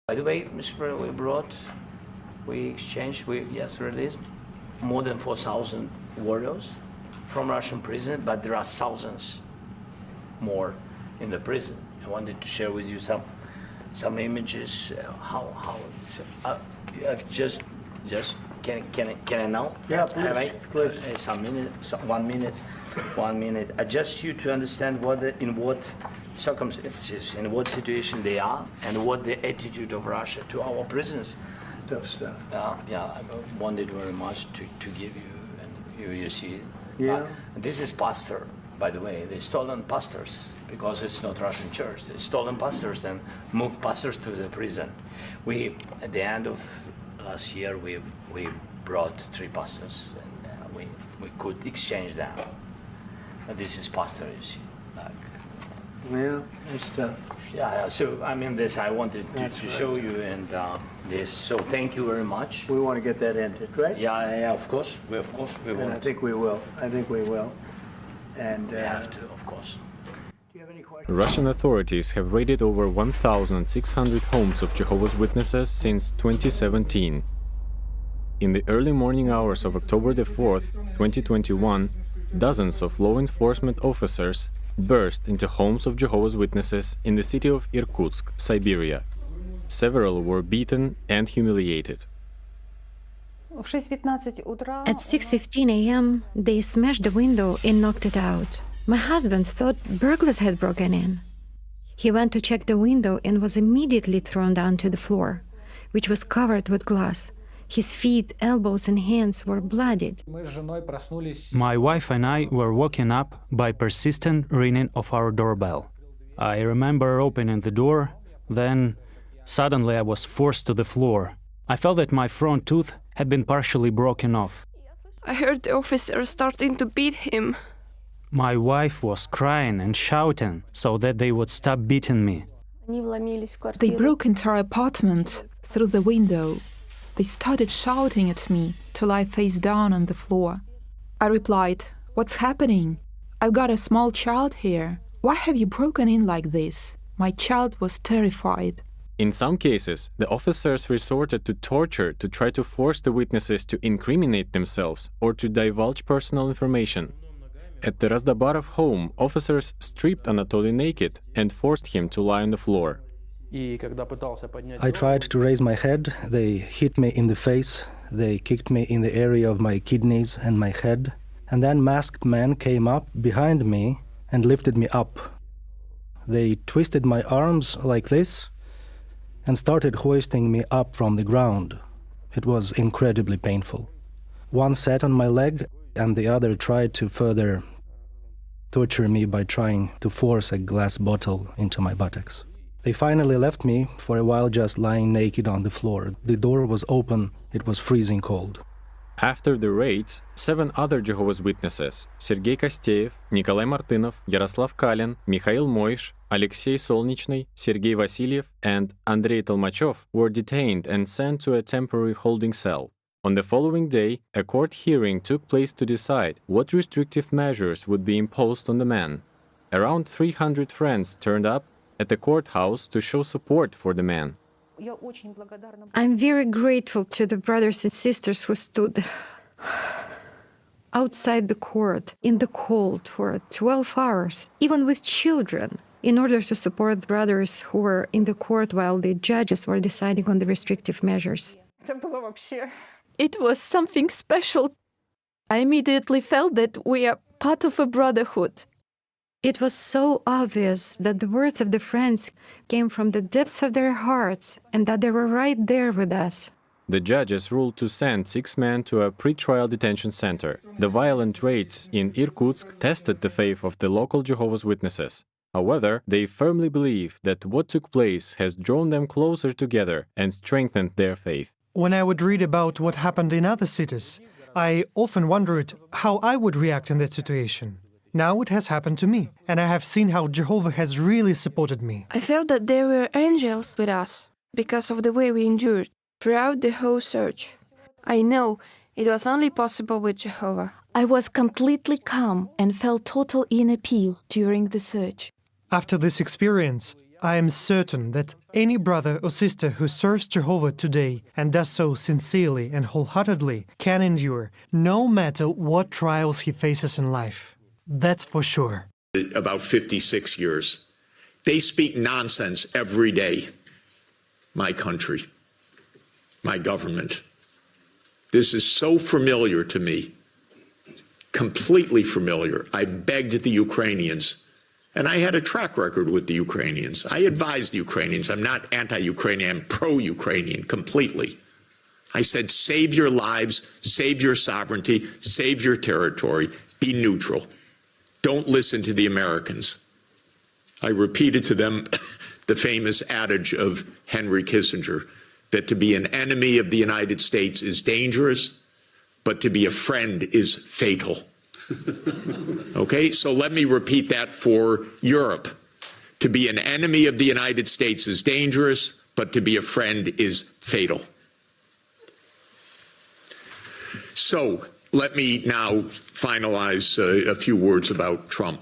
By the way, Mr. President, we exchanged, released more than 4,000 warriors from Russian prison, but there are thousands more in the prison. I wanted to share with you some images. How it's just can I now? Yeah, please. Please. One minute. Just you to understand in what circumstances, in what situation they are, and what the attitude of Russia to our prisoners. Tough stuff. I wanted very much to give you, and you see it. Yeah. This is pastor, by the way. They stolen pastors because it's not Russian church. They stolen pastors and moved pastors to the prison. We, at the end of last year, we brought 3 pastors, and we could exchange them. And this is pastor, you see. Yeah, it's tough. Yeah. So I mean, this I wanted to show you, and this. So thank you very much. We want to get that ended, right? Yeah. Of course, we And want. I think we will. And We have to, of course. do you have any questions? Russian authorities have raided over 1,600 homes of Jehovah's Witnesses since 2017. In the early morning hours of October the 4th, 2021, dozens of law enforcement officers burst into homes of Jehovah's Witnesses in the city of Irkutsk, Siberia. Several were beaten and humiliated. At 6:15 a.m., they smashed the window and knocked it out. My husband thought burglars had broken in. He went to check the window and was immediately thrown down to the floor, which was covered with glass. His feet, elbows, and hands were bloodied. My wife and I were woken up by persistent ringing of our doorbell. I remember opening the door, then suddenly I was forced to the floor. I felt that my front tooth had been partially broken off. I heard the officer starting to beat him. My wife was crying and shouting so that they would stop beating me. They broke into our apartment through the window. They started shouting at me to lie face down on the floor. I replied, "What's happening? I've got a small child here. Why have you broken in like this?" My child was terrified. In some cases, the officers resorted to torture to try to force the witnesses to incriminate themselves or to divulge personal information. At the Razdabarov home, officers stripped Anatoly naked and forced him to lie on the floor. I tried to raise my head, they hit me in the face, they kicked me in the area of my kidneys and my head, and then masked men came up behind me and lifted me up. They twisted my arms like this and started hoisting me up from the ground. It was incredibly painful. One sat on my leg and the other tried to further torture me by trying to force a glass bottle into my buttocks. They finally left me for a while just lying naked on the floor. The door was open, it was freezing cold. After the raids, 7 other Jehovah's Witnesses, Sergei Kosteyev, Nikolai Martynov, Yaroslav Kalin, Mikhail Moish, Alexei Solnichny, Sergei Vasilyev, and Andrei Tolmachov, were detained and sent to a temporary holding cell. On the following day, a court hearing took place to decide what restrictive measures would be imposed on the men. Around 300 friends turned up at the courthouse to show support for the man. I'm very grateful to the brothers and sisters who stood outside the court in the cold for 12 hours, even with children, in order to support the brothers who were in the court while the judges were deciding on the restrictive measures. It was something special. I immediately felt that we are part of a brotherhood. It was so obvious that the words of the friends came from the depths of their hearts and that they were right there with us. The judges ruled to send 6 men to a pre-trial detention center. The violent raids in Irkutsk tested the faith of the local Jehovah's Witnesses. However, they firmly believe that what took place has drawn them closer together and strengthened their faith. When I would read about what happened in other cities, I often wondered how I would react in that situation. Now it has happened to me, and I have seen how Jehovah has really supported me. I felt that there were angels with us because of the way we endured throughout the whole search. I know it was only possible with Jehovah. I was completely calm and felt total inner peace during the search. After this experience, I am certain that any brother or sister who serves Jehovah today and does so sincerely and wholeheartedly can endure, no matter what trials he faces in life. That's for sure. About 56 years. They speak nonsense every day. My country, my government. This is so familiar to me, completely familiar. I begged the Ukrainians, and I had a track record with the Ukrainians. I advised the Ukrainians. I'm not anti-Ukrainian, I'm pro-Ukrainian completely. I said, save your lives, save your sovereignty, save your territory, be neutral. Don't listen to the Americans. I repeated to them the famous adage of Henry Kissinger, that to be an enemy of the United States is dangerous, but to be a friend is fatal. Okay, so let me repeat that for Europe. To be an enemy of the United States is dangerous, but to be a friend is fatal. So let me now finalize a few words about Trump.